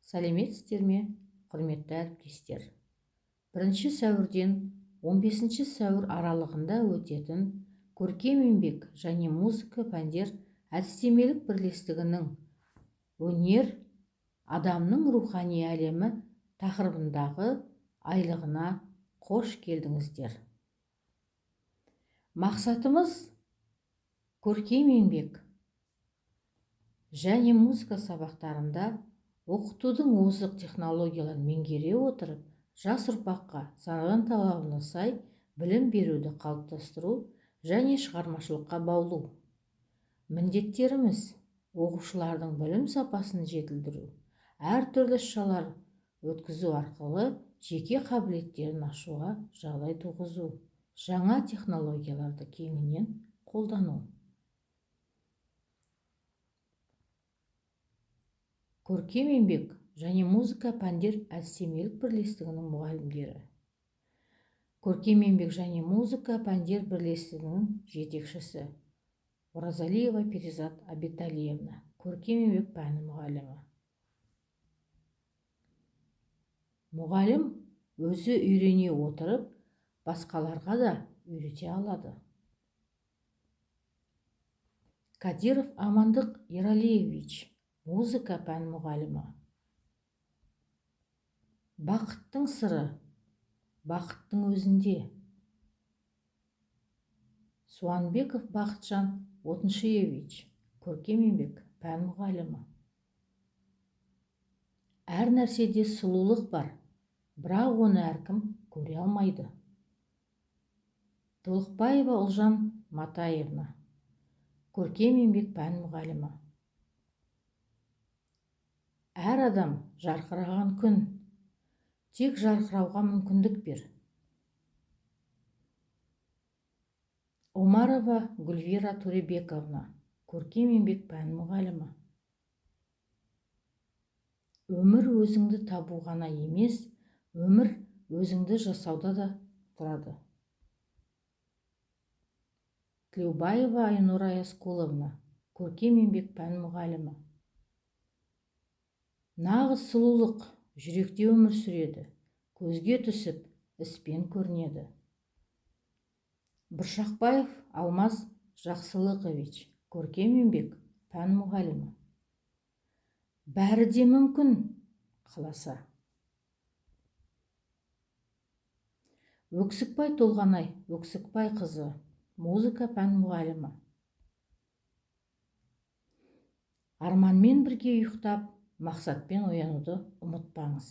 Сәлеметсіздер ме, құрметті әріптестер? 1 сәуірден 15 сәуір аралығында өтетін көркем еңбек және музыка пәндер әдістемелік бірлестігінің өнер адамның рухани әлемі тақырыбындағы айлығына қош келдіңіздер. Мақсатымыз көркем еңбек және музыка сабақтарында оқытудың озық технологияларын меңгере отырып, жас ұрпаққа заман талабына сай білім беруді қалыптастыру және шығармашылыққа баулу. Міндеттеріміз оқушылардың білім сапасын жетілдіру, әртүрлі іс-шаралар өткізу арқылы жеке қабілеттерін ашуға жағдай туғызу, жаңа технологияларды кеңінен қолдану. Көркем еңбек және музыка пәндер әдістемелік бірлестігінің мұғалімдері. Көркем еңбек және музыка пәндер бірлестігінің жетекшісі Оразалиева Перизат Абиталиевна, көркем еңбек пәні мұғалімі. Мұғалім өзі үйрене отырып, басқаларға да үйрете алады. Кадиров Амандық Ералиевич, музыка пән мұғалімі. Бақыттың сыры, бақыттың өзінде. Суанбеков Бақытжан Отыншиевич, көркем еңбек пән мұғалімі. Әр нәрседе сұлулық бар, бірақ оны әркім көре алмайды. Толықбаева Ұлжан Матаевна, көркем еңбек пән мұғалімі. Әр адам жарқыраған күн, тек жарқырауға мүмкіндік бер. Омарова Гүлвира Туребековна, көркем еңбек пән мұғалімі. Өмір өзіңді табу ғана емес, өмір өзіңді жасауда да тұрады. Тлеубаева Айнура Яскуловна, көркем еңбек пән мұғалімі. Нағыз сұлулық жүректе өмір сүреді, көзге түсіп, іспен көрінеді. Бұршақбаев Алмаз Жақсылықович, көркем еңбек пән мұғалімі. Бәрі де мүмкін, қаласа. Өксікбай Толғанай Өксікбай қызы, музыка пән мұғалімі. Арманмен бірге ұйықтап, мақсатпен оянуды ұмытпаңыз.